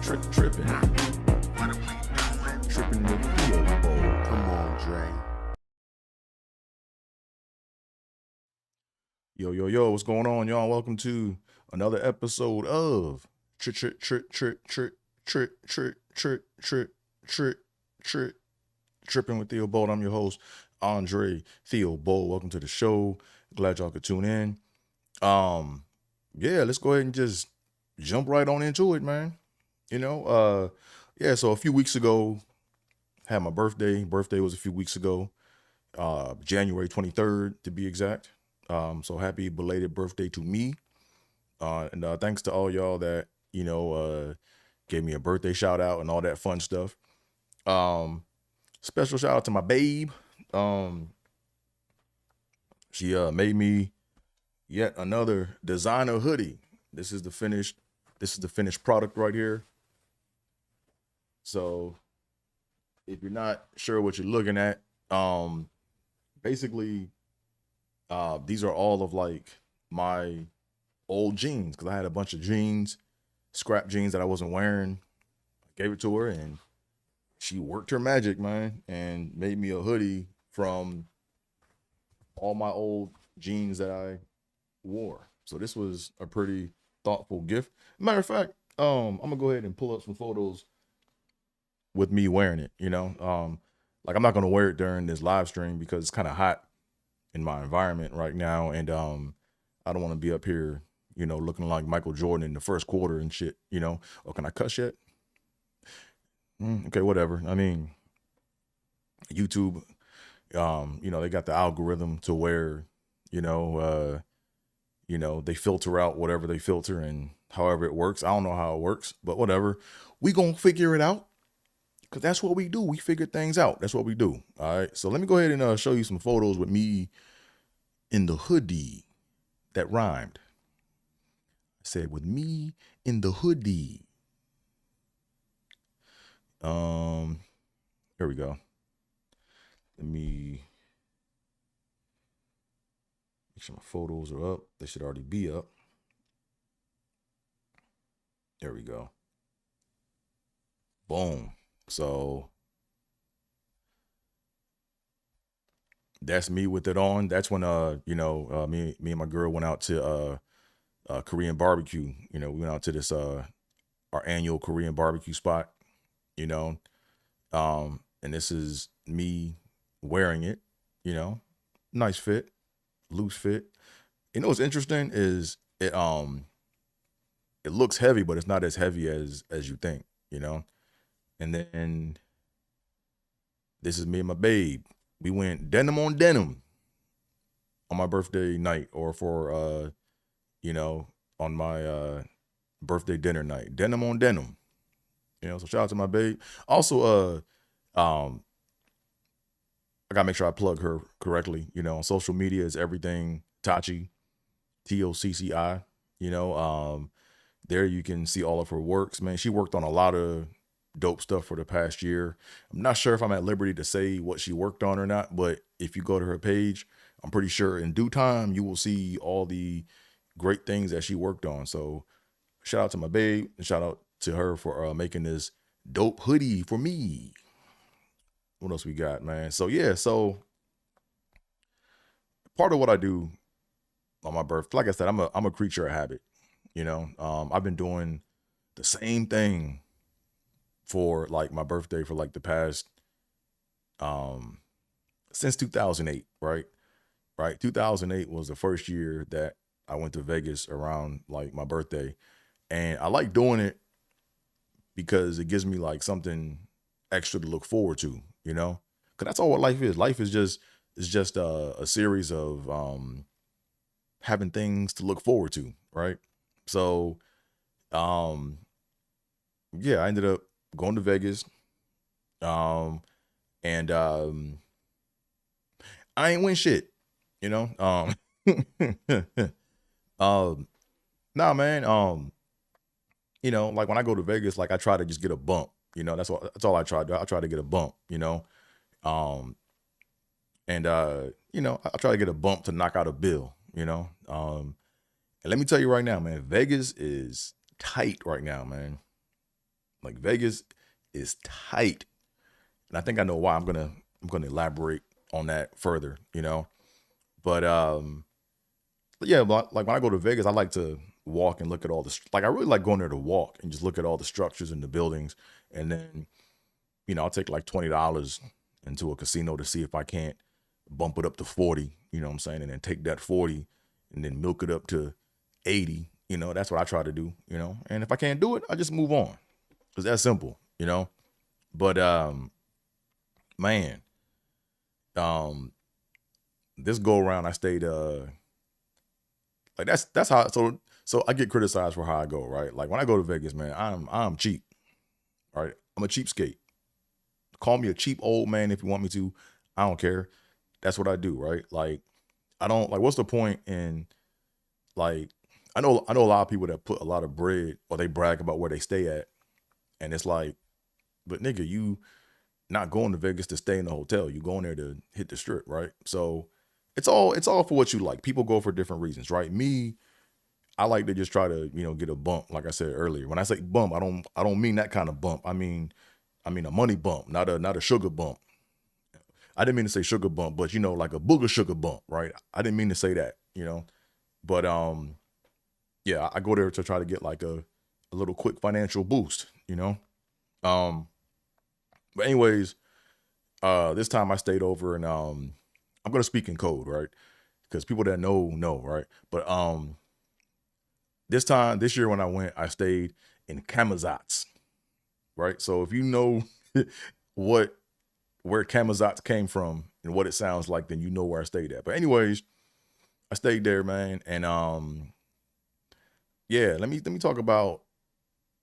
Tripping. Tripping with Theo Bowl. Come on, Dre. Yo, what's going on, y'all? Welcome to another episode of Tripping with Theo Bowl. I'm your host, Andre Theo Bowl. Welcome to the show. Glad y'all could tune in. Let's go ahead and just jump right on into it, man. So a few weeks ago, had my birthday. Birthday was a few weeks ago, January 23rd to be exact. So happy belated birthday to me. And thanks to all y'all that, gave me a birthday shout out and all that fun stuff. Special shout out to my babe. She made me yet another designer hoodie. This is the finished product right here. So if you're not sure what you're looking at, basically these are all of like my old jeans, because I had a bunch of jeans, scrap jeans that I wasn't wearing. I gave it to her and she worked her magic, man, and made me a hoodie from all my old jeans that I wore. So this was a pretty thoughtful gift. Matter of fact, I'm gonna go ahead and pull up some photos with me wearing it. Like I'm not gonna wear it during this live stream because it's kind of hot in my environment right now, and I don't want to be up here, looking like Michael Jordan in the first quarter and shit. Oh, can I cuss yet? Okay, whatever. I mean, YouTube, they got the algorithm to where, they filter out whatever they filter and however it works. I don't know how it works, but whatever. We gonna figure it out, because that's what we do. We figure things out. That's what we do. All right. So let me go ahead and show you some photos with me in the hoodie. That rhymed. I said with me in the hoodie. Here we go. Let me make sure my photos are up. They should already be up. There we go. Boom. So that's me with it on. That's when me and my girl went out to Korean barbecue. We went out to this our annual Korean barbecue spot. And this is me wearing it. Nice fit, loose fit. What's interesting is it looks heavy, but it's not as heavy as you think. And then this is me and my babe. We went denim on denim on my birthday night, or for on my birthday dinner night. Denim on denim. So shout out to my babe. Also, I gotta make sure I plug her correctly. On social media is everything Tachi, TOCCI. There you can see all of her works, man. She worked on a lot of dope stuff for the past year. I'm not sure if I'm at liberty to say what she worked on or not, but if you go to her page, I'm pretty sure in due time you will see all the great things that she worked on. So shout out to my babe, and shout out to her for making this dope hoodie for me. What else we got, man? So part of what I do on my birthday, like I said, I'm a creature of habit. I've been doing the same thing for like my birthday for like the past since 2008, right? 2008 was the first year that I went to Vegas around like my birthday, and I like doing it because it gives me like something extra to look forward to, because that's all what life is. Life is just a series of having things to look forward to, right? So I ended up going to Vegas, and I ain't win shit, nah, man. Like when I go to Vegas, like I try to just get a bump, that's all I try to do. I try to get a bump, I try to get a bump to knock out a bill, and let me tell you right now, man, Vegas is tight right now, man. Like Vegas is tight. And I think I know why. I'm gonna elaborate on that further, But yeah, but like when I go to Vegas, I like to walk and look at all the like I really like going there to walk and just look at all the structures and the buildings. And then, I'll take like $20 into a casino to see if I can't bump it up to 40, you know what I'm saying? And then take that 40 and then milk it up to 80. That's what I try to do. And if I can't do it, I just move on. Cause that's simple. But man, this go around I stayed like that's how so I get criticized for how I go, right? Like when I go to Vegas, man, I'm cheap. Right? I'm a cheapskate. Call me a cheap old man if you want me to. I don't care. That's what I do, right? Like I don't like what's the point in like I know a lot of people that put a lot of bread or they brag about where they stay at. And it's like, but nigga, you not going to Vegas to stay in the hotel. You going there to hit the strip, right? So it's all for what you like. People go for different reasons, right? Me, I like to just try to, get a bump, like I said earlier. When I say bump, I don't mean that kind of bump. I mean a money bump, not a sugar bump. I didn't mean to say sugar bump, but like a booger sugar bump, right? I didn't mean to say that. But yeah, I go there to try to get like a little quick financial boost. But anyways, this time I stayed over and I'm gonna speak in code, right? Because people that know, right? But this year when I went, I stayed in Kamazats, right? So if you know where Kamazats came from and what it sounds like, then you know where I stayed at. But anyways, I stayed there, man, and yeah, let me talk about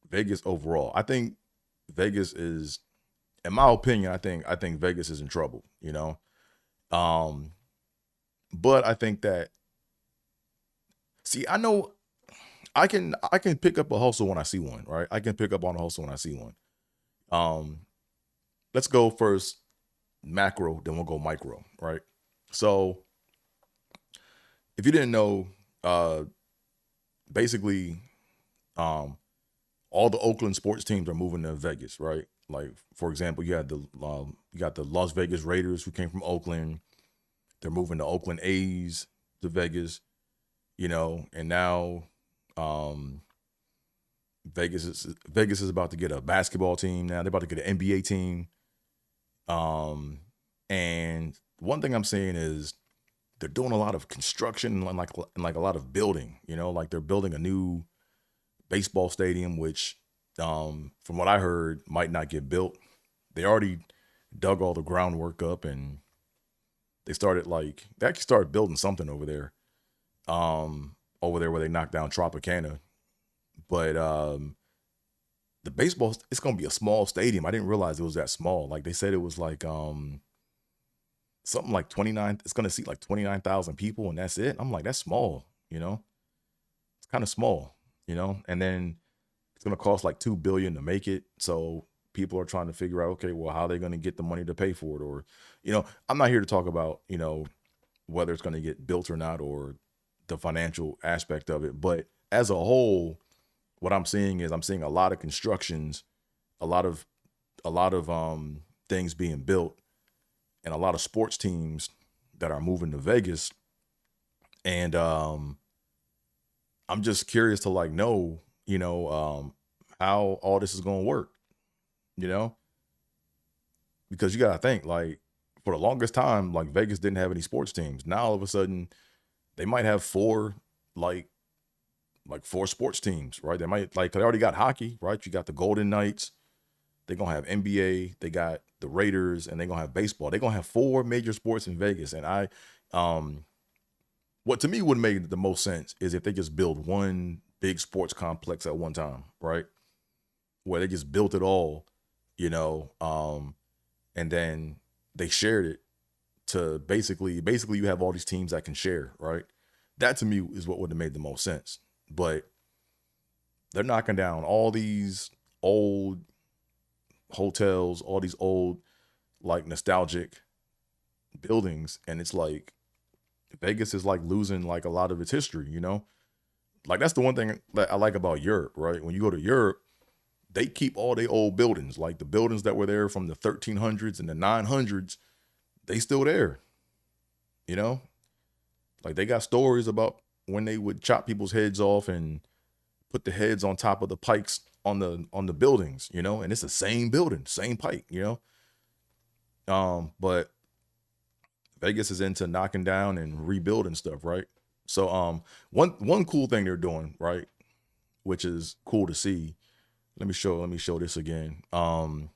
Vegas overall. I think Vegas is, in my opinion, I think Vegas is in trouble. Um, but I think that I know I can pick up a hustle when I see one, right? I can pick up on a hustle when I see one. Let's go first macro, then we'll go micro, right? So if you didn't know, basically, all the Oakland sports teams are moving to Vegas, right? Like for example, you got the Las Vegas Raiders who came from Oakland. They're moving the Oakland A's to Vegas, and now Vegas is about to get a basketball team now. They're about to get an NBA team. And one thing I'm saying is they're doing a lot of construction and like a lot of building, like they're building a new baseball stadium, which from what I heard might not get built. They already dug all the groundwork up and they actually started building something over there where they knocked down Tropicana. But the baseball, it's going to be a small stadium. I didn't realize it was that small. Like they said it was like something like 29, it's going to seat like 29,000 people and that's it. I'm like, that's small, it's kind of small, and then it's going to cost like $2 billion to make it. So people are trying to figure out, okay, well, how are they going to get the money to pay for it? Or, I'm not here to talk about, whether it's going to get built or not, or the financial aspect of it. But as a whole, what I'm seeing is a lot of constructions, a lot of things being built, and a lot of sports teams that are moving to Vegas. And I'm just curious to know, how all this is going to work, because you got to think, like, for the longest time, like Vegas didn't have any sports teams. Now all of a sudden they might have four sports teams, right? They might, like, they already got hockey, right? You got the Golden Knights. They're going to have NBA. They got the Raiders, and they're going to have baseball. They're going to have four major sports in Vegas. And what to me would make the most sense is if they just build one big sports complex at one time, right? Where they just built it all, and then they shared it to basically you have all these teams that can share, right? That to me is what would have made the most sense. But they're knocking down all these old hotels, all these old, like, nostalgic buildings, and it's like Vegas is like losing like a lot of its history, Like that's the one thing that I like about Europe, right? When you go to Europe, they keep all their old buildings, like the buildings that were there from the 1300s and the 900s. They still there, you know. Like they got stories about when they would chop people's heads off and put the heads on top of the pikes on the buildings, you know, and it's the same building, same pike, you know. But Vegas is into knocking down and rebuilding stuff, right? So one cool thing they're doing, right, which is cool to see. Let me show this again. One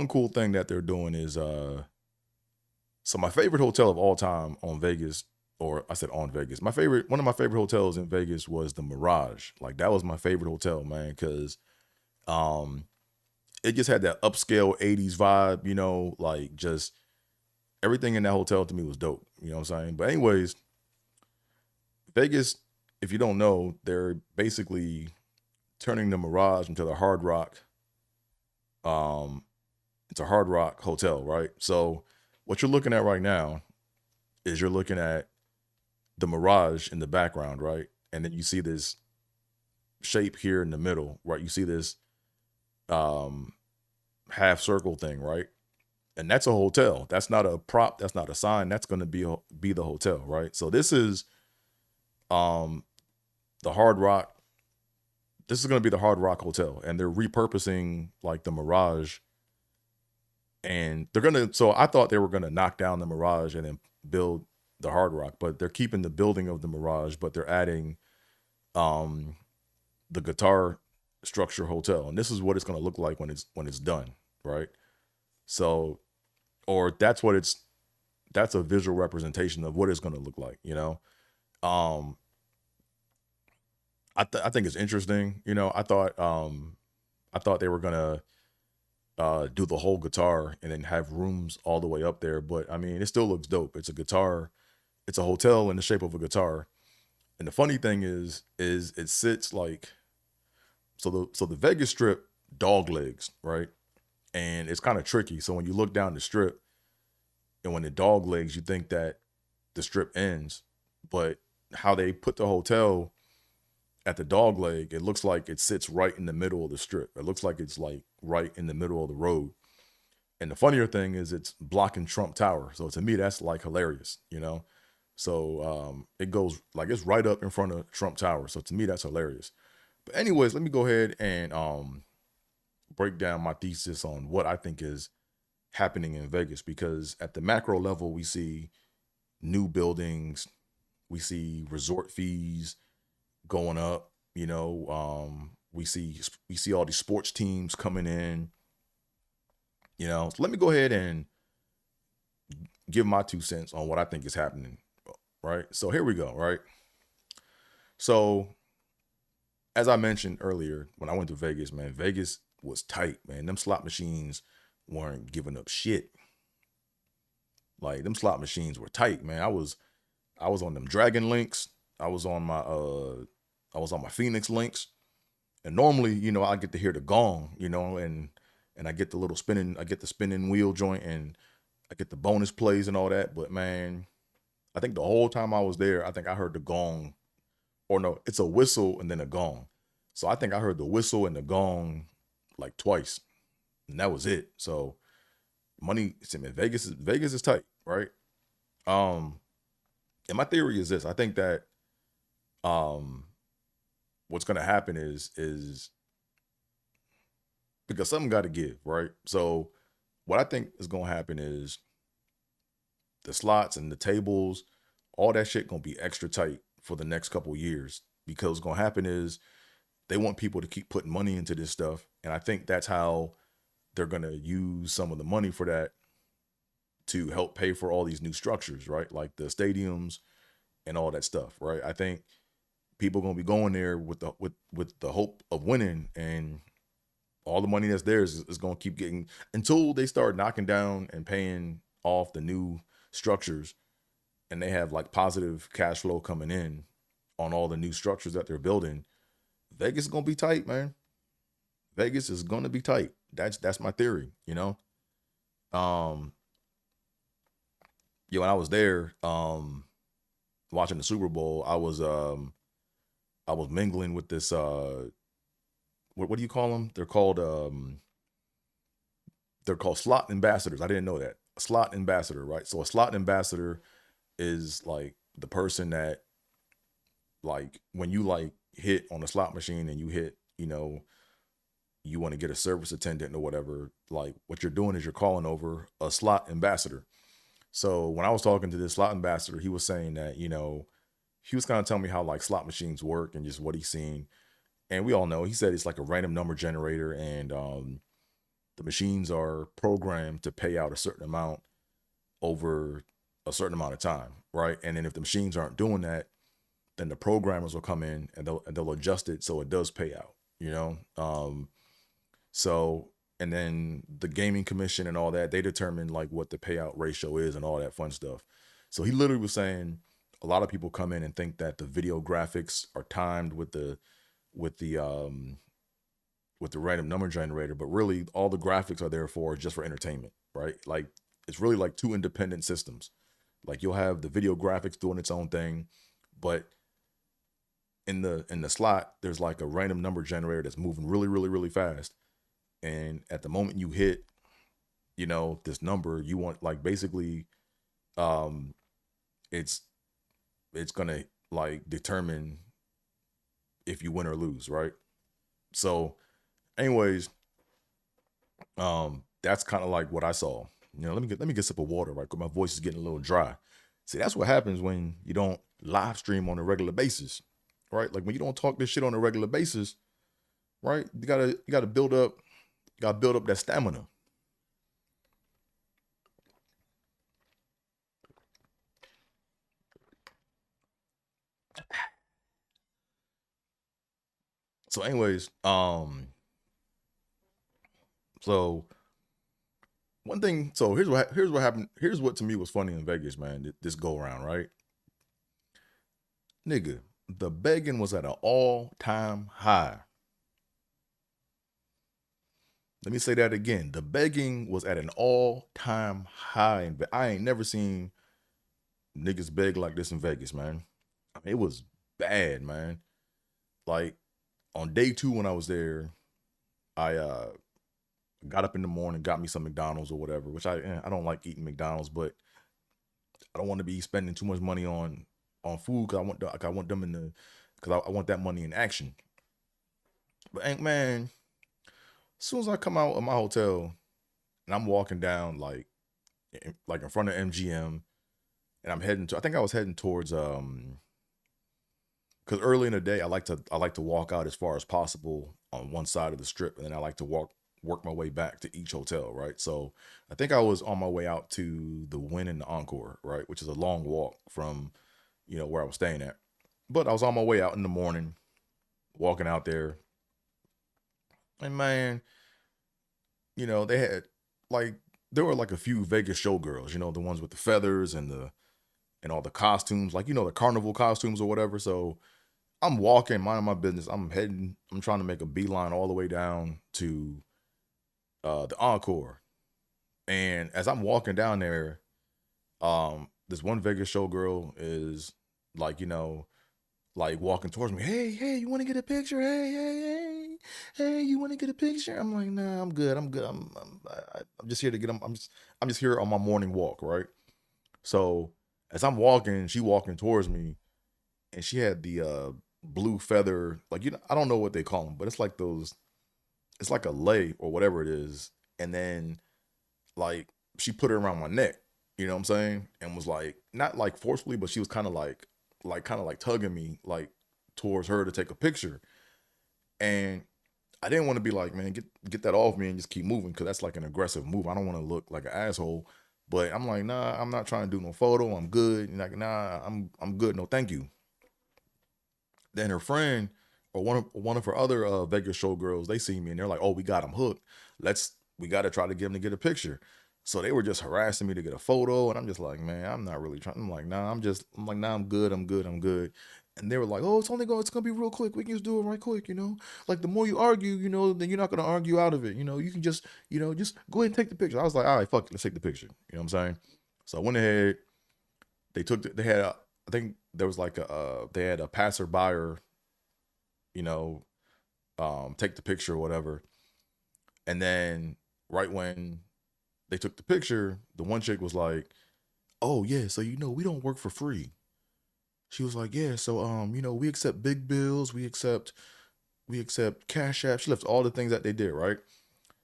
cool thing that they're doing is so my favorite hotel of all time on Vegas, or I said on Vegas. One of my favorite hotels in Vegas was the Mirage. Like that was my favorite hotel, man, because um it just had that upscale 80s vibe, you know, like just everything in that hotel to me was dope. You know what I'm saying? But anyways, Vegas, if you don't know, they're basically turning the Mirage into the Hard Rock. Um, it's a Hard Rock hotel, right? So what you're looking at right now is you're looking at the Mirage in the background, right? And then you see this shape here in the middle, right? You see this um half circle thing, right? And that's a hotel. That's not a prop. That's not a sign. That's going to be the hotel, right? So this is um the Hard Rock. This is going to be the Hard Rock Hotel, and they're repurposing like the Mirage, and they're gonna. So I thought they were going to knock down the Mirage and then build the Hard Rock, but they're keeping the building of the Mirage, but they're adding um the guitar structure hotel, and this is what it's going to look like when it's done, right? So, or that's a visual representation of what it's going to look like, you know. um I think it's interesting, you know. I thought they were gonna do the whole guitar and then have rooms all the way up there, but I mean it still looks dope. It's a guitar, it's a hotel in the shape of a guitar. And the funny thing is it sits like, so the Vegas Strip dog legs, right? And it's kind of tricky. So when you look down the strip and when the dog legs, you think that the strip ends, but how they put the hotel at the dog leg, it looks like it sits right in the middle of the strip. It looks like it's like right in the middle of the road. And the funnier thing is it's blocking Trump Tower. So to me, that's like hilarious, you know? So it goes like it's right up in front of Trump Tower. So to me, that's hilarious. But anyways, let me go ahead and break down my thesis on what I think is happening in Vegas, because at the macro level, we see new buildings, we see resort fees going up, you know, we see all these sports teams coming in, you know. So let me go ahead and give my 2 cents on what I think is happening, right? So here we go, right? So as I mentioned earlier, when I went to Vegas, man, Vegas was tight, man. Them slot machines weren't giving up shit. Like them slot machines were tight, man. I was on them Dragon Links. I was on my Phoenix Links. And normally, you know, I get to hear the gong, you know, and I get the little spinning, I get the spinning wheel joint, and I get the bonus plays and all that. But man, I think the whole time I was there, I think I heard the gong, or no, it's a whistle and then a gong. So I think I heard the whistle and the gong like twice, and that was it. So money, I mean, Vegas is tight, right? Um, and my theory is this: I think that um, what's going to happen is because something got to give, right? So what I think is going to happen is the slots and the tables, all that shit going to be extra tight for the next couple years, because what's going to happen is they want people to keep putting money into this stuff, and I think that's how they're going to use some of the money for that to help pay for all these new structures, right? Like the stadiums and all that stuff, right? I think people are gonna be going there with the hope of winning, and all the money that's there is gonna keep getting, until they start knocking down and paying off the new structures, and they have like positive cash flow coming in on all the new structures that they're building. Vegas is gonna be tight, man. Vegas is gonna be tight. That's my theory, you know. Um, yeah, when I was there, watching the Super Bowl, I was mingling with this what do you call them? They're called slot ambassadors. I didn't know that. A slot ambassador, right? So a slot ambassador is like the person that, like, when you like hit on a slot machine and you hit, you want to get a service attendant or whatever, like what you're doing is you're calling over a slot ambassador. So when I was talking to this slot ambassador, he was saying that, he was kind of telling me how like slot machines work and just what he's seen. And we all know, he said it's like a random number generator, and the machines are programmed to pay out a certain amount over a certain amount of time, right? And then if the machines aren't doing that, then the programmers will come in and they'll adjust it so it does pay out, you know. So, and then the gaming commission and all that, they determine like what the payout ratio is and all that fun stuff. So he literally was saying a lot of people come in and think that the video graphics are timed with the with the random number generator, but really all the graphics are there for just for entertainment, right? Like it's really like two independent systems. Like you'll have the video graphics doing its own thing, but in the slot, there's like a random number generator that's moving really, really, really fast. And at the moment you hit, this number, you want like basically um it's it's gonna like determine if you win or lose, right? So anyways, that's kind of like what I saw. Let me get a sip of water, right? Because my voice is getting a little dry. See, that's what happens when you don't live stream on a regular basis, right? Like when you don't talk this shit on a regular basis, right? You gotta build up that stamina. So, anyways, so one thing. So here's what happened. Here's what to me was funny in Vegas, man. This go around, right, nigga. The begging was at an all-time high. Let me say that again. The begging was at an all-time high, and I ain't never seen niggas beg like this in Vegas, man. I mean, it was bad, man. Like on day two when I was there, I got up in the morning, got me some McDonald's or whatever, which I don't like eating McDonald's, but I don't want to be spending too much money on food because I want them in the because I want that money in action. But ain't man, as soon as I come out of my hotel and I'm walking down like in front of MGM, and I think I was heading towards because early in the day I like to walk out as far as possible on one side of the strip, and then I like to work my way back to each hotel, right? So I think I was on my way out to the Win and the Encore, right, which is a long walk from where I was staying at. But I was on my way out in the morning, walking out there, and man, they had like there were like a few Vegas showgirls, the ones with the feathers and all the costumes, like the carnival costumes or whatever. So I'm walking, minding my business. I'm trying to make a beeline all the way down to the Encore. And as I'm walking down there, this one Vegas showgirl is like, like walking towards me. Hey, hey, you want to get a picture? Hey, hey, hey, hey, you want to get a picture? I'm like, nah, I'm good. I'm good. I'm just here to get. I'm just here on my morning walk, right? So as I'm walking, she walking towards me, and she had the blue feather, like I don't know what they call them, but it's like those. It's like a lei or whatever it is, and then like she put it around my neck. You know what I'm saying? And was like not like forcefully, but she was kind of like tugging me like towards her to take a picture. And I didn't want to be like, man, get that off me and just keep moving because that's like an aggressive move. I don't want to look like an asshole. But I'm like, nah, I'm not trying to do no photo. I'm good. And like, nah, I'm good. No, thank you. Then her friend or one of her other Vegas showgirls, they see me and they're like, oh, we got him hooked. We got to try to get him to get a picture. So they were just harassing me to get a photo, and I'm just like, man, I'm not really trying. I'm like, nah, I'm good, I'm good. And they were like, oh, it's gonna be real quick. We can just do it right quick. Like the more you argue, then you're not gonna argue out of it. You can just go ahead and take the picture. I was like, all right, fuck it, let's take the picture. You know what I'm saying? So I went ahead. They had, I think there was like they had a passerby, you know, take the picture or whatever. And then right when they took the picture, the one chick was like, "Oh yeah, so we don't work for free." She was like, "Yeah, so we accept big bills, we accept Cash App." She left all the things that they did, right?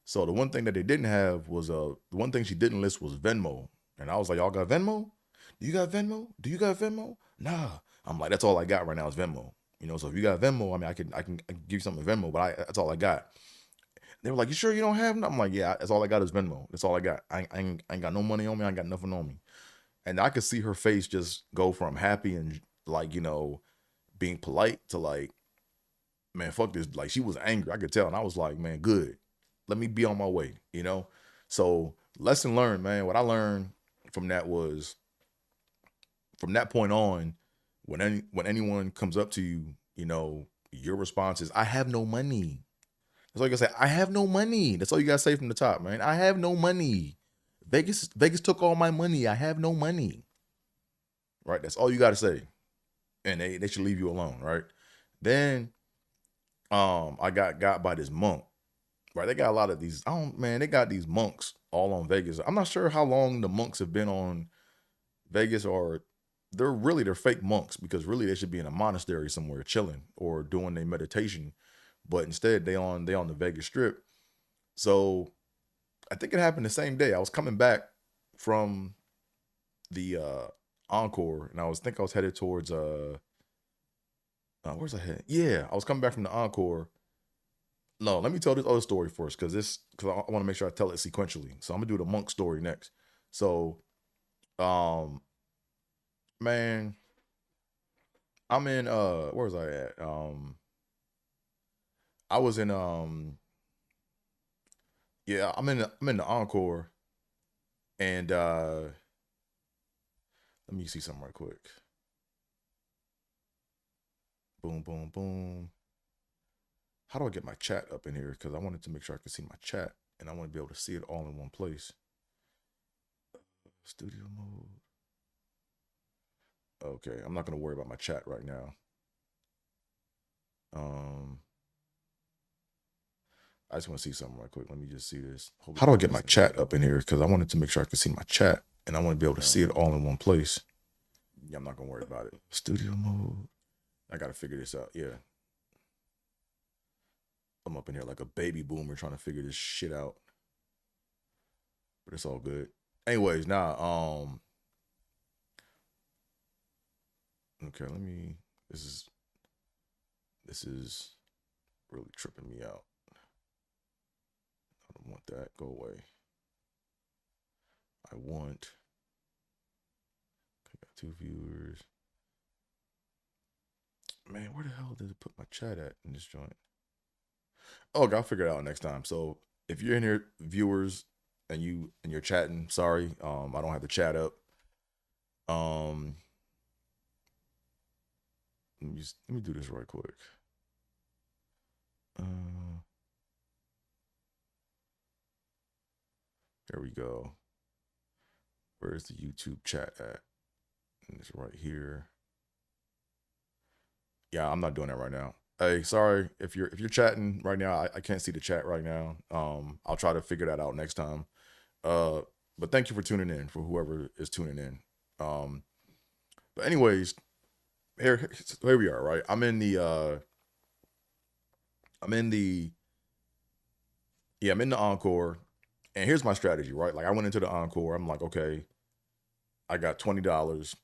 So the one thing that they didn't have was the one thing she didn't list was Venmo. And I was like, "Y'all got Venmo? Do you got Venmo? Do you got Venmo?" Nah. I'm like, "That's all I got right now is Venmo." So if you got Venmo, I mean, I can give you something Venmo, but that's all I got. They were like, "You sure you don't have none?" I'm like, "Yeah, that's all I got is Venmo. That's all I got. I ain't got no money on me. I ain't got nothing on me." And I could see her face just go from happy and like, being polite to like, "Man, fuck this." Like she was angry. I could tell. And I was like, "Man, good. Let me be on my way." So lesson learned, man. What I learned from that was from that point on, when anyone comes up to you, your response is, "I have no money." That's all you gotta say. "I have no money." That's all you gotta say from the top, man. "I have no money. Vegas took all my money. I have no money." Right? That's all you gotta say. And they should leave you alone, right? Then I got by this monk. Right. They got a lot of these. I don't man, they got these monks all on Vegas. I'm not sure how long the monks have been on Vegas, or they're fake monks, because really they should be in a monastery somewhere chilling or doing their meditation. But instead they on the Vegas Strip. So I think it happened the same day. I was coming back from the Encore, and I was headed towards where's I headed? Yeah, I was coming back from the Encore. No, let me tell this other story first, because I want to make sure I tell it sequentially. So I'm gonna do the monk story next. So, um, man, I'm in where was I at? I was in yeah, I'm in the Encore, and let me see something right quick. Boom, boom, boom. How do I get my chat up in here? Because I wanted to make sure I could see my chat, and I want to be able to see it all in one place. Studio mode. Okay, I'm not gonna worry about my chat right now. Um, I just want to see something right quick. Let me just see this. How do I get my chat up in here? Because I wanted to make sure I could see my chat, and I want to be able to see it all in one place. Yeah, I'm not gonna worry about it. Studio mode. I gotta figure this out. Yeah, I'm up in here like a baby boomer trying to figure this shit out, but it's all good. Anyways, now, okay, let me. This is really tripping me out. I don't want that. Go away. I want. I got 2 viewers. Man, where the hell did it put my chat at in this joint? Oh, I'll figure it out next time. So if you're in here, viewers, and you're chatting, sorry, I don't have the chat up. Um, let me do this right quick. There we go. Where's the YouTube chat at? And it's right here. Yeah, I'm not doing that right now. Hey, sorry if you're chatting right now. I can't see the chat right now. I'll try to figure that out next time. But thank you for tuning in, for whoever is tuning in. But anyways, here we are, right? I'm in the Encore, and here's my strategy, right? Like I went into the Encore, I'm like, okay, I got $20.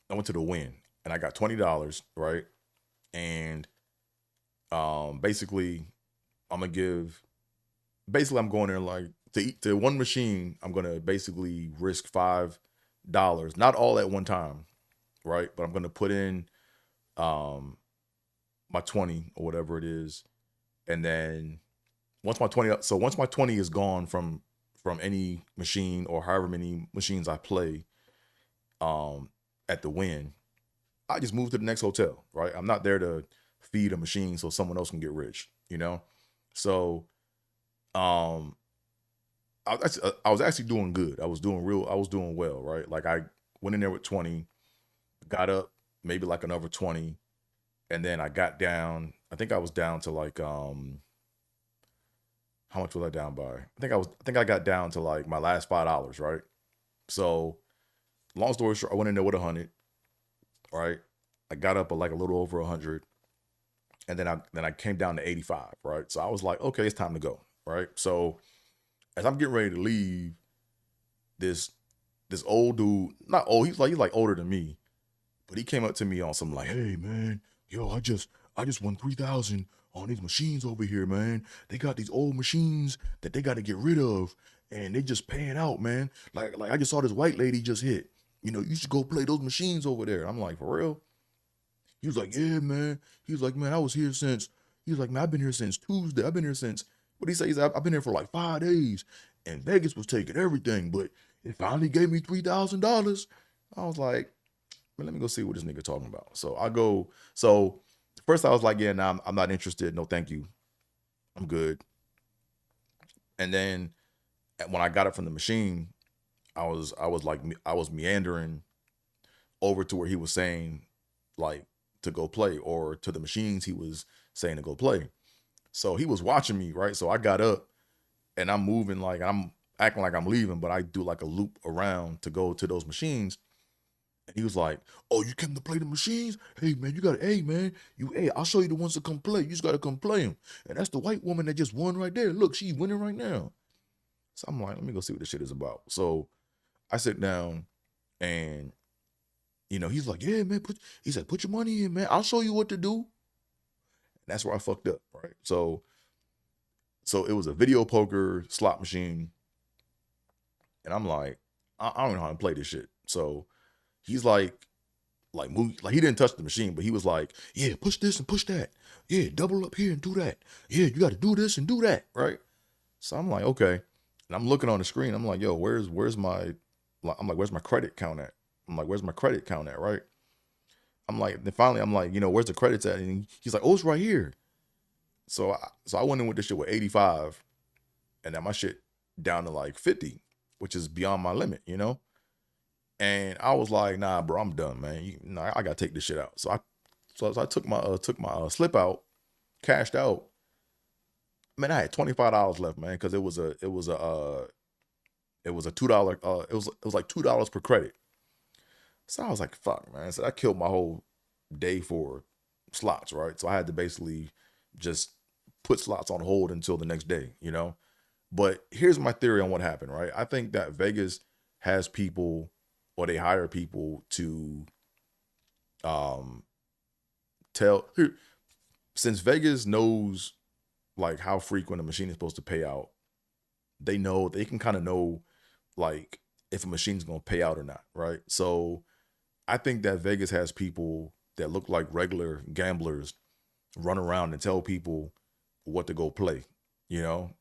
I went to the Win, and I got $20, right? And basically, I'm gonna give. Basically, I'm going there like to eat to one machine. I'm gonna basically risk $5, not all at one time, right? But I'm gonna put in my 20 or whatever it is, and then once my 20 is gone from any machine or however many machines I play at the Win, I just move to the next hotel, right? I'm not there to feed a machine so someone else can get rich. So I was actually doing good. I was doing well, right? Like I went in there with 20, got up maybe like another 20, and then I got down I think I was down to like how much was I down by? I think I got down to like my last $5, right? So long story short, I went in there with 100, right? I got up like a little over 100, and then I came down to 85, right? So I was like, okay, it's time to go, right? So as I'm getting ready to leave, this this old dude, not old, he's like older than me, but he came up to me on some like, hey man, yo, I just won 3,000 on these machines over here, man. They got these old machines that they got to get rid of, and they just paying out, man. Like I just saw this white lady just hit. You should go play those machines over there. I'm like, for real? He was like, yeah, man. He was like, man, I was here since. He was like, man, I've been here since Tuesday. I've been here since. What he say? I've been here for like 5 days, and Vegas was taking everything, but it finally gave me $3,000. I was like, man, let me go see what this nigga talking about. So I go. So first I was like, yeah, nah, I'm not interested. No, thank you. I'm good. And then when I got it from the machine, I was meandering over to where he was saying like to go play, or to the machines he was saying to go play. So he was watching me, right? So I got up and I'm moving like I'm acting like I'm leaving, but I do like a loop around to go to those machines. And he was like, "Oh, you came to play the machines? Hey man, hey man, hey, I'll show you the ones that come play. You just gotta come play them. And that's the white woman that just won right there. Look, she's winning right now." So I'm like, let me go see what this shit is about. So I sit down, and he's like, "Yeah, man, he said, put your money in, man. I'll show you what to do." And that's where I fucked up, right? So it was a video poker slot machine, and I'm like, I don't know how to play this shit. So he's like move, like he didn't touch the machine, but he was like, "Yeah, push this and push that. Yeah, double up here and do that. Yeah, you got to do this and do that, right?" So I'm like, okay, and I'm looking on the screen. I'm like, yo, where's my, I'm like, where's my credit count at? I'm like, where's my credit count at, right? I'm like, then finally, I'm like, where's the credits at? And he's like, oh, it's right here. So I went in with this shit with 85, and then my shit down to like 50, which is beyond my limit. And I was like, nah, bro, I'm done, man. I gotta take this shit out. So I took my slip out, cashed out. Man, I had $25 left, man, because it was a $2 it was like $2 per credit. So I was like, fuck, man. So I killed my whole day for slots, right? So I had to basically just put slots on hold until the next day. But here's my theory on what happened, right? I think that Vegas has people, or they hire people to um tell here, since Vegas knows like how frequent a machine is supposed to pay out. They can kind of know like if a machine's gonna pay out or not, right? So I think that Vegas has people that look like regular gamblers run around and tell people what to go play,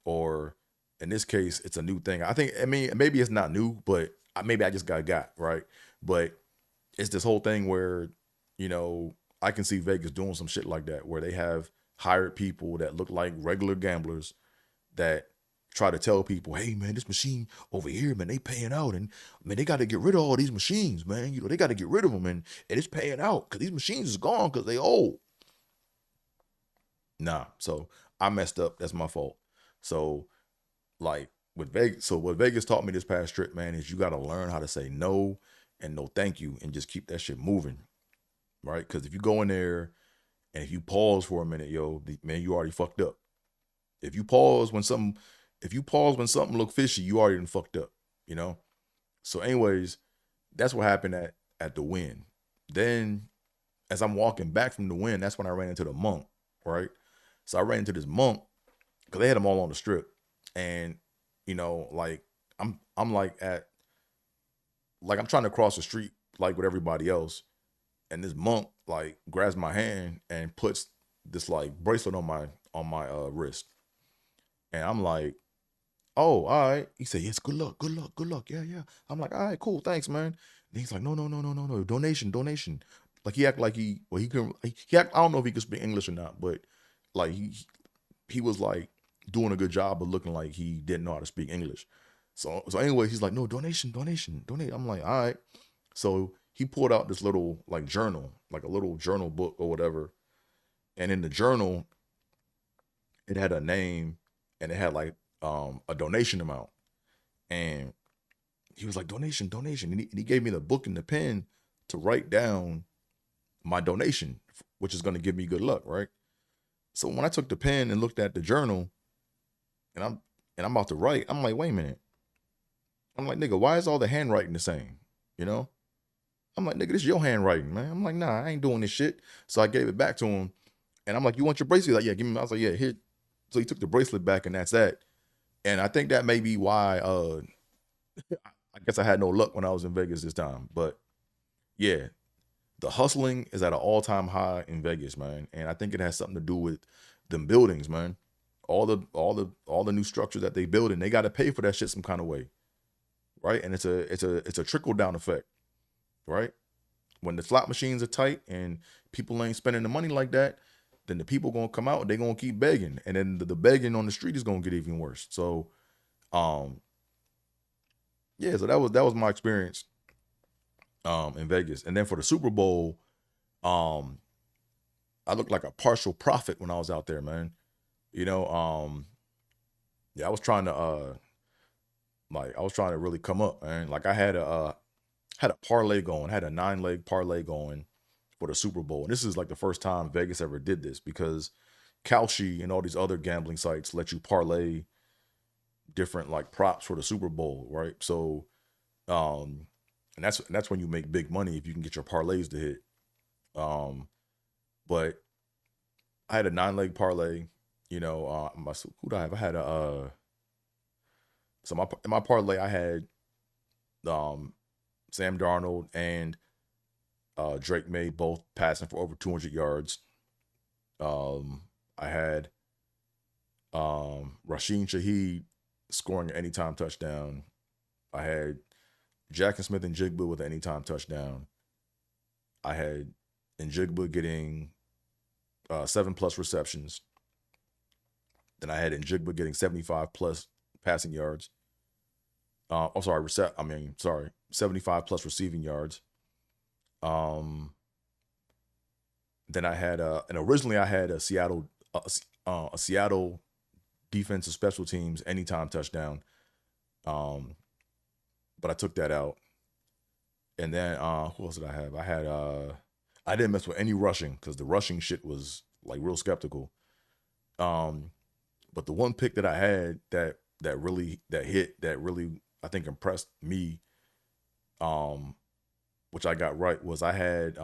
or in this case, it's a new thing. I mean, maybe it's not new, but maybe I just got, right? But it's this whole thing where, I can see Vegas doing some shit like that, where they have hired people that look like regular gamblers that try to tell people, hey man, this machine over here, man, they paying out, and man, they got to get rid of all these machines, man. They got to get rid of them, and it's paying out because these machines is gone because they old. Nah, so I messed up. That's my fault. So like with Vegas, so what Vegas taught me this past trip, man, is you got to learn how to say no and no thank you, and just keep that shit moving, right? Because if you go in there and if you pause for a minute, yo, man, you already fucked up. If you pause when something, if you pause when something look fishy, you already done fucked up, you know. So, anyways, that's what happened at the Win. Then, as I'm walking back from the Win, that's when I ran into the monk, right? So I ran into this monk because they had them all on the strip, and like I'm like I'm trying to cross the street like with everybody else, and this monk like grabs my hand and puts this like bracelet on my wrist, and I'm like, oh, all right. He said, yes, good luck, good luck, good luck. Yeah, yeah. I'm like, all right, cool, thanks, man. And he's like, no, no, no, no, no, no, donation, donation. Like he act like he couldn't, I don't know if he could speak English or not, but like he was like doing a good job of looking like he didn't know how to speak English. So anyway, he's like, no, donation, donation, donate. I'm like, all right. So he pulled out this little like journal, like a little journal book or whatever. And in the journal, it had a name and it had like a donation amount. And he was like, donation, donation. And he gave me the book and the pen to write down my donation, which is going to give me good luck, right? So when I took the pen and looked at the journal and I'm about to write, I'm like, wait a minute. I'm like, nigga, why is all the handwriting the same? You know? I'm like, nigga, this is your handwriting, man. I'm like, nah, I ain't doing this shit. So I gave it back to him. And I'm like, you want your bracelet? Like, yeah, give me. I was like, yeah, here. So he took the bracelet back, and that's that. And I think that may be why I guess I had no luck when I was in Vegas this time. But yeah, the hustling is at an all-time high in Vegas, man. And I think it has something to do with them buildings, man. All the new structures that they building, they got to pay for that shit some kind of way, right? And it's a trickle down effect, right? When the slot machines are tight and people ain't spending the money like that, then the people gonna come out and they gonna keep begging, and then the begging on the street is gonna get even worse. So, um, yeah, so that was my experience in Vegas. And then for the Super Bowl, um, I looked like a partial prophet when I was out there, man. You know, yeah, I was trying to really come up, man. Like I had a parlay going, had a 9-leg parlay going for the Super Bowl. And this is like the first time Vegas ever did this, because Kalshi and all these other gambling sites let you parlay different like props for the Super Bowl, right? So, and that's when you make big money if you can get your parlays to hit. Um, but I had a 9-leg parlay. You know, who do I have? I had a so my parlay I had Sam Darnold and Drake May both passing for over 200 yards. I had Rasheen Shaheed scoring an anytime touchdown. I had Jackson Smith and Jigba with an anytime touchdown. I had Njigba getting 7+ receptions. Then I had Njigba getting 75+ passing yards. 75+ receiving yards. Then I had and originally I had a Seattle defensive special teams anytime touchdown. But I took that out. And then who else did I have? I didn't mess with any rushing because the rushing shit was like real skeptical. But the one pick that I had that really I think impressed me, which I got right, was I had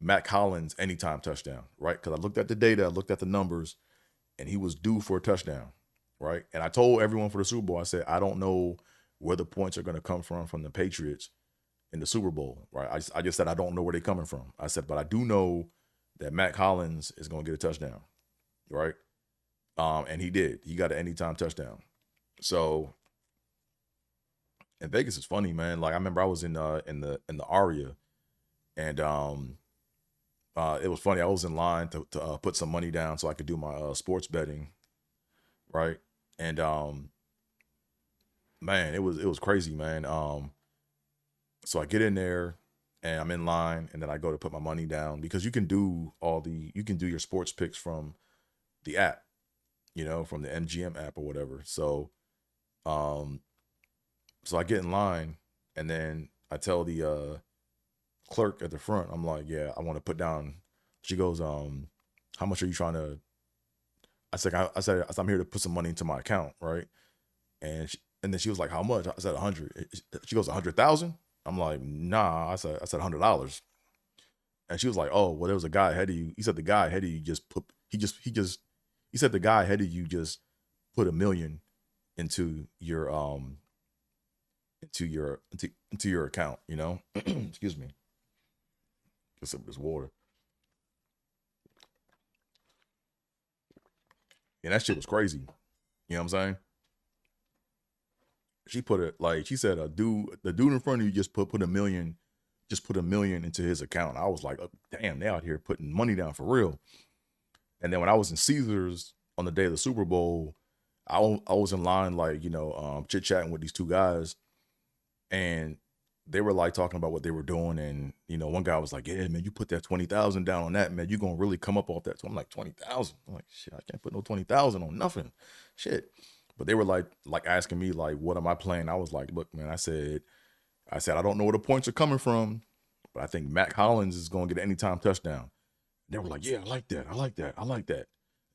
Matt Collins anytime touchdown, right? Because I looked at the data, I looked at the numbers, and he was due for a touchdown, right? And I told everyone for the Super Bowl, I said, I don't know where the points are going to come from the Patriots in the Super Bowl, right? I just said, I don't know where they're coming from. I said, but I do know that Matt Collins is going to get a touchdown, right? And he did. He got an anytime touchdown. So, and Vegas is funny, man. Like I remember I was in the Aria, and it was funny. I was in line to put some money down so I could do my sports betting, right? And man, it was crazy, man. So I get in there and I'm in line, and then I go to put my money down because you can do your sports picks from the app, you know, from the MGM app or whatever. So so I get in line, and then I tell the clerk at the front, I'm like, yeah, I want to put down. She goes, how much are you trying to? I said, I'm here to put some money into my account, right? And then she was like, how much? I said 100. She goes, 100,000. I'm like, nah. I said $100. And she was like, oh, well, there was a guy ahead of you. He said the guy ahead of you he said the guy ahead of you just put $1 million into your account, you know. Excuse me. Get some of this water. And that shit was crazy. You know what I'm saying? She put it like she said, the dude in front of you just put $1 million, into his account. I was like, oh, damn, they out here putting money down for real. And then when I was in Caesars on the day of the Super Bowl, I was in line, like, you know, chit chatting with these two guys, and they were like talking about what they were doing, and one guy was like, "Yeah, man, you put that 20,000 down on that, man, you gonna really come up off that." So I'm like, 20,000. I'm like, shit, I can't put no 20,000 on nothing, shit. But they were like asking me like, what am I playing? I was like, look, man, I said I don't know where the points are coming from, but I think Mac Hollins is gonna get an anytime touchdown. They were like, yeah, I like that, I like that, I like that,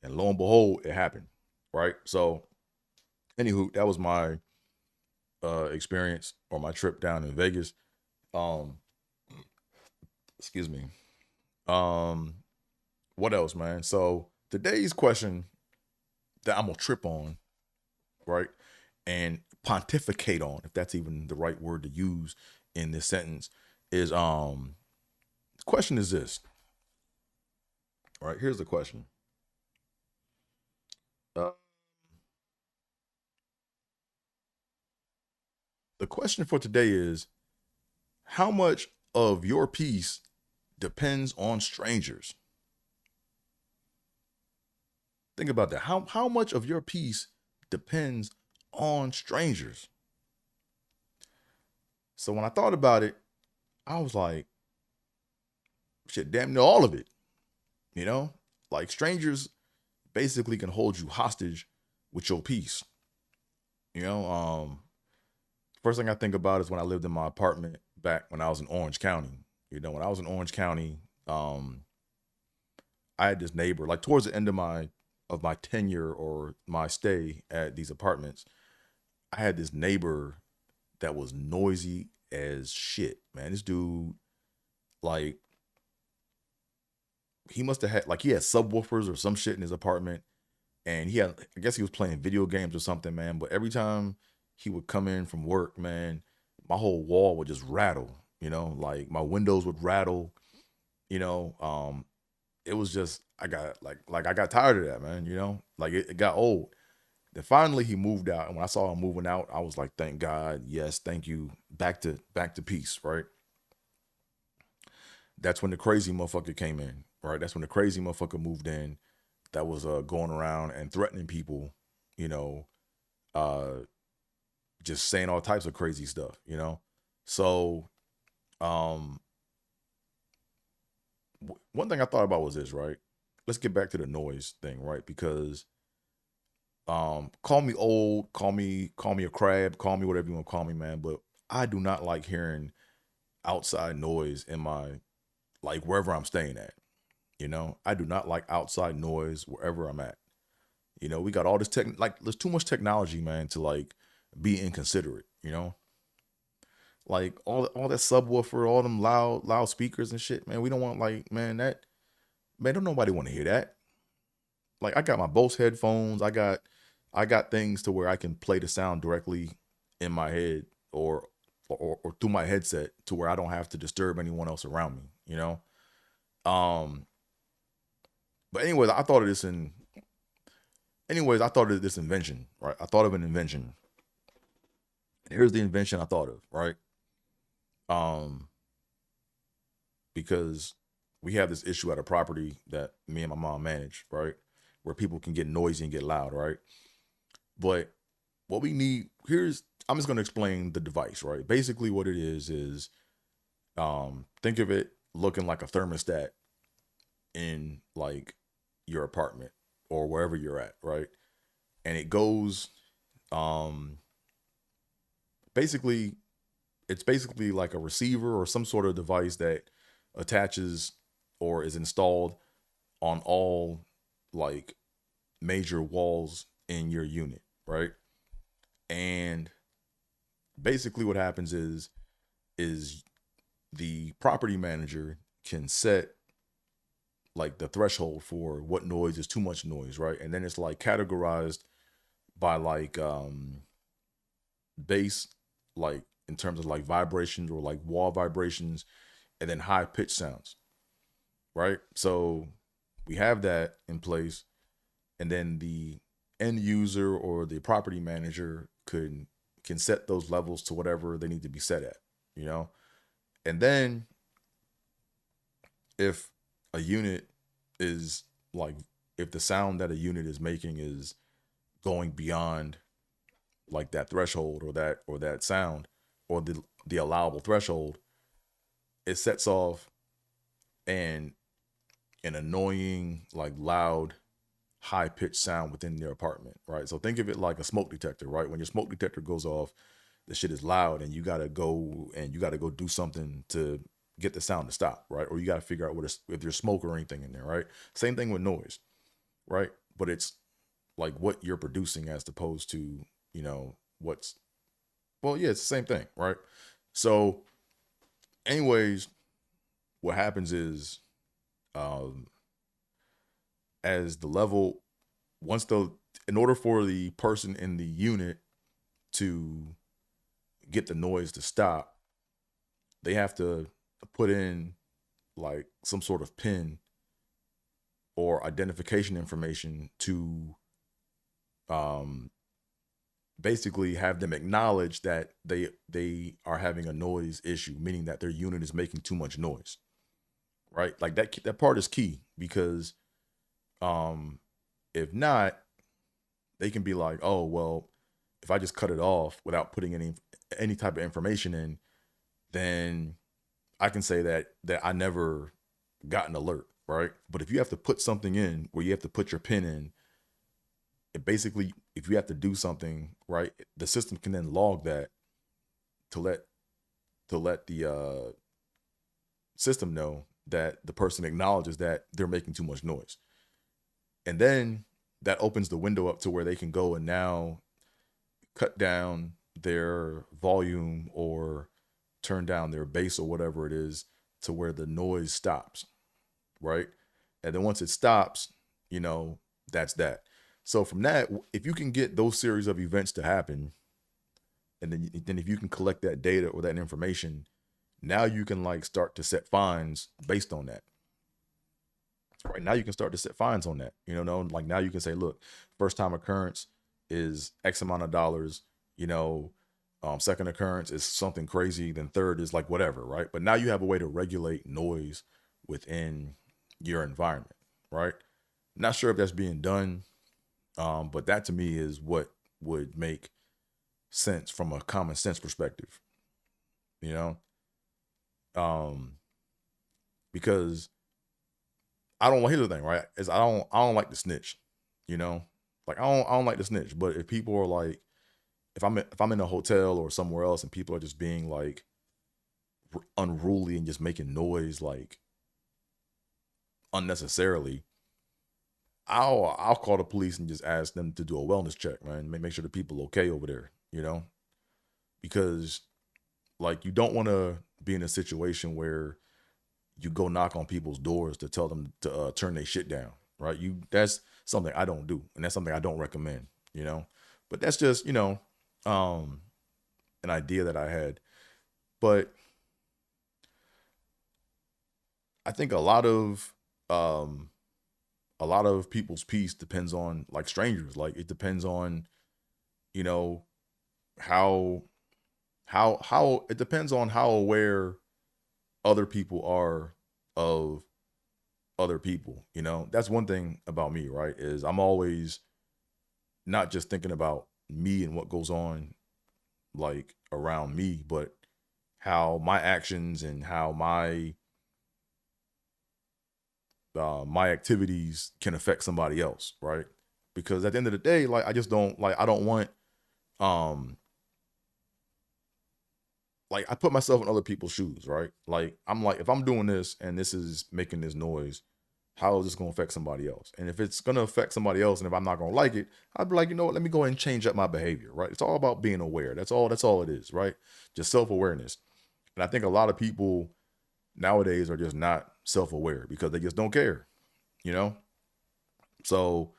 and lo and behold, it happened, right? So, anywho, that was my experience or my trip down in Vegas. Um, excuse me. Um, what else, man? So today's question that I'm gonna trip on, right, and pontificate on, if that's even the right word to use in this sentence, is the question is this. All right, here's the question. Uh, the question for today is, how much of your peace depends on strangers? Think about that. How much of your peace depends on strangers? So when I thought about it, I was like, shit, damn near all of it. You know, like strangers basically can hold you hostage with your peace. You know, first thing I think about is when I lived in my apartment back when I was in Orange County. When I was in Orange County, I had this neighbor. Like towards the end of my tenure or my stay at these apartments, I had this neighbor that was noisy as shit. Man, this dude, like, he must have had like he had subwoofers or some shit in his apartment, and I guess he was playing video games or something, man. But every time he would come in from work, man, my whole wall would just rattle. Like my windows would rattle. You know, it was just I got like I got tired of that, man. Like it got old. Then finally he moved out, and when I saw him moving out, I was like, thank God, yes, thank you, back to peace, right? That's when the crazy motherfucker came in, right? That's when the crazy motherfucker moved in that was going around and threatening people, you know, uh, just saying all types of crazy stuff. So, um, one thing I thought about was this, right? Let's get back to the noise thing, right? Because call me old, call me a crab, call me whatever you want to call me, man, but I do not like hearing outside noise in my like wherever I'm staying at. I do not like outside noise wherever I'm at. We got all this like there's too much technology, man, to like be inconsiderate. Like all that subwoofer, all them loud speakers and shit, man. We don't want like, man, don't nobody want to hear that. Like I got my Bose headphones, I got things to where I can play the sound directly in my head or through my headset to where I don't have to disturb anyone else around me. Um but I thought of this invention, right? I thought of an invention. And here's the invention I thought of, right? Um, because we have this issue at a property that me and my mom manage, right? Where people can get noisy and get loud, right? But what we need I'm just gonna explain the device, right? Basically what it is think of it looking like a thermostat in like your apartment or wherever you're at, right? And it goes um basically it's basically like a receiver or some sort of device that attaches or is installed on all like major walls in your unit, right? And basically what happens is the property manager can set like the threshold for what noise is too much noise, right? And then it's like categorized by like bass, like in terms of like vibrations or like wall vibrations, and then high pitch sounds, right? So we have that in place, and then the end user or the property manager can set those levels to whatever they need to be set at, you know. And then if a unit is like if the sound that a unit is making is going beyond like that threshold or that sound, or the allowable threshold, it sets off an annoying, like loud, high pitched sound within their apartment, right? So think of it like a smoke detector, right? When your smoke detector goes off, the shit is loud, and you gotta go do something to get the sound to stop, right? Or you gotta figure out if there's smoke or anything in there, right? Same thing with noise, right? But it's like what you're producing as opposed to, what's, well, yeah, it's the same thing, right? So, anyways, what happens is, um, as the level, once the, in order for the person in the unit to get the noise to stop, they have to put in like some sort of pin or identification information to um basically have them acknowledge that they are having a noise issue, meaning that their unit is making too much noise, right? Like that part is key, because um if not, they can be like, oh well, if I just cut it off without putting any type of information in, then I can say that I never got an alert, right? But if you have to put something in where you have to put your pin in, it basically, if you have to do something, right, the system can then log that to let the system know that the person acknowledges that they're making too much noise. And then that opens the window up to where they can go and now cut down their volume or turn down their bass or whatever it is to where the noise stops, right? And then once it stops, that's that. So from that, if you can get those series of events to happen, and then if you can collect that data or that information, now you can like start to set fines based on that. Right now you can start to set fines on that. Like now you can say, look, first time occurrence is X amount of dollars, second occurrence is something crazy, then third is like whatever, right? But now you have a way to regulate noise within your environment, right? Not sure if that's being done, but that to me is what would make sense from a common sense perspective, you know? Um, because here's the thing, right? Is I don't like to snitch, you know? Like I don't like to snitch, but if people are like, if I'm in a hotel or somewhere else and people are just being like unruly and just making noise like unnecessarily, I'll call the police and just ask them to do a wellness check, man. Make sure the people okay over there, because like you don't want to be in a situation where you go knock on people's doors to tell them to turn their shit down, right? That's something I don't do, and that's something I don't recommend, But that's just um, an idea that I had. But I think a lot of people's peace depends on like strangers. Like it depends on you know how how it depends on how aware other people are of other people. That's one thing about me, right? Is I'm always not just thinking about me and what goes on like around me, but how my actions and how my activities can affect somebody else, right? Because at the end of the day, like I don't want um like I put myself in other people's shoes, right? Like I'm like, if I'm doing this and this is making this noise, how is this gonna affect somebody else? And if it's gonna affect somebody else, and if I'm not gonna like it, I'd be like, you know what, let me go ahead and change up my behavior, right? It's all about being aware. That's all it is, right? Just self-awareness. And I think a lot of people nowadays are just not self-aware because they just don't care, you know? So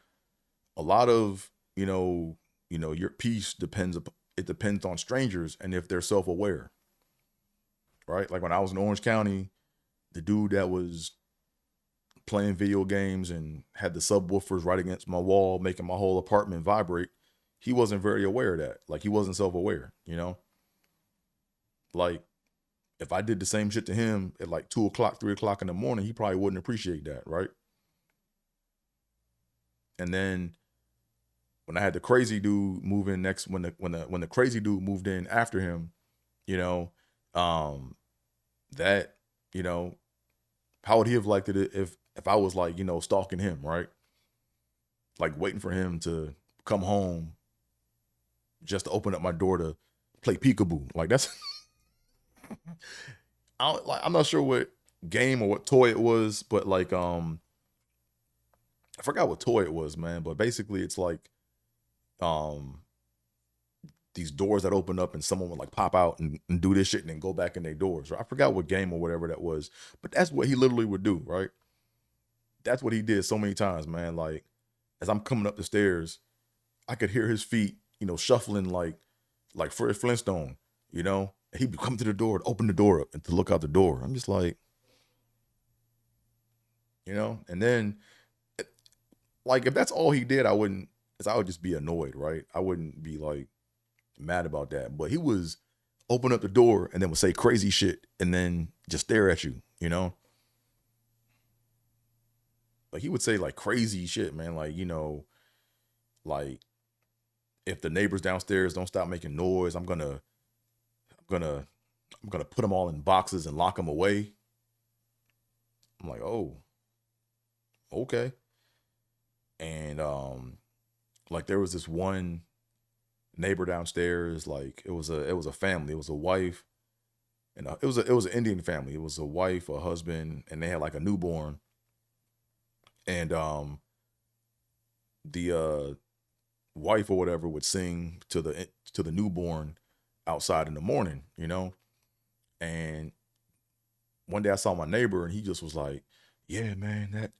a lot of, your peace it depends on strangers and if they're self-aware, right? Like when I was in Orange County, the dude that was playing video games and had the subwoofers right against my wall, making my whole apartment vibrate, he wasn't very aware of that. Like he wasn't self-aware, Like if I did the same shit to him at like 2 o'clock, 3 o'clock in the morning, he probably wouldn't appreciate that, right? And then when I had the crazy dude move in next, when the crazy dude moved in after him, you know, um, that, you know, how would he have liked it if I was like, stalking him, right? Like waiting for him to come home just to open up my door to play peekaboo. Like that's I'm not sure what game or what toy it was, but like I forgot what toy it was, man. But basically it's like um these doors that open up and someone would like pop out and do this shit and then go back in their doors. Right? I forgot what game or whatever that was, but that's what he literally would do, right? That's what he did so many times, man. Like as I'm coming up the stairs, I could hear his feet, shuffling like Fred Flintstone, He'd come to the door, to open the door up and to look out the door. I'm just like, and then like if that's all he did, I would just be annoyed, right? I wouldn't be like mad about that. But he was open up the door and then would say crazy shit and then just stare at you, Like he would say like crazy shit, man. Like, like if the neighbors downstairs don't stop making noise, I'm gonna put them all in boxes and lock them away. I'm like, oh, okay. And like there was this one neighbor downstairs, like it was a family, it was a wife, and it was an Indian family. It was a wife, a husband, and they had like a newborn. And the wife or whatever would sing to the newborn outside in the morning, And one day I saw my neighbor and he just was like, "Yeah, man,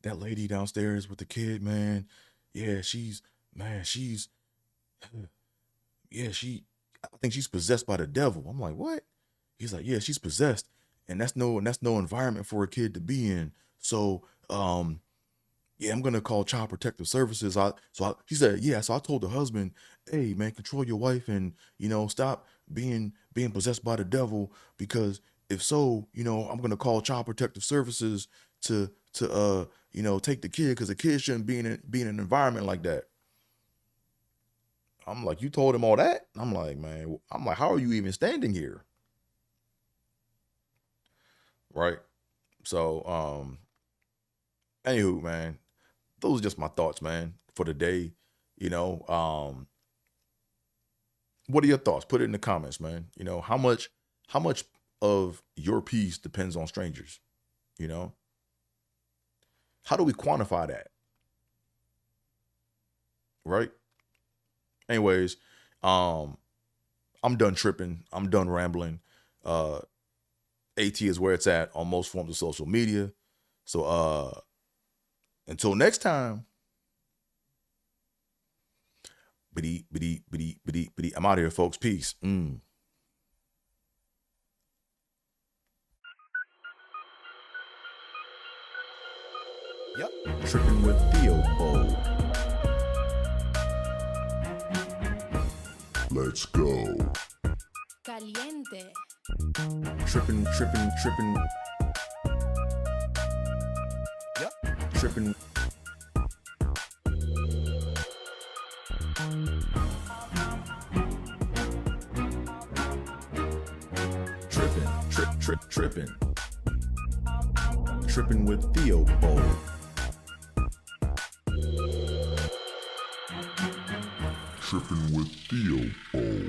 that lady downstairs with the kid, man. Yeah, I think she's possessed by the devil." I'm like, "What?" He's like, "Yeah, she's possessed, and that's no environment for a kid to be in. So, yeah, I'm gonna call Child Protective Services." She said, "Yeah." So I told the husband, "Hey, man, control your wife and stop being possessed by the devil, because if so, I'm gonna call Child Protective Services to take the kid, because the kid shouldn't be in an environment like that." I'm like, "You told him all that?" I'm like, "Man," I'm like, "How are you even standing here?" Right? So, anywho, man, those are just my thoughts, man, for the day. What are your thoughts? Put it in the comments, man. How much of your peace depends on strangers? You know, how do we quantify that? Right? Anyways, um, I'm done tripping. I'm done rambling. Uh, AT is where it's at on most forms of social media. So until next time, I'm out of here, folks. Peace. Yep. Tripping with Theo Bowl. Let's go. Caliente. Tripping. Yep. Tripping. Tripping. Tripping with Theo Bowl. Tripping with Theo Bowl.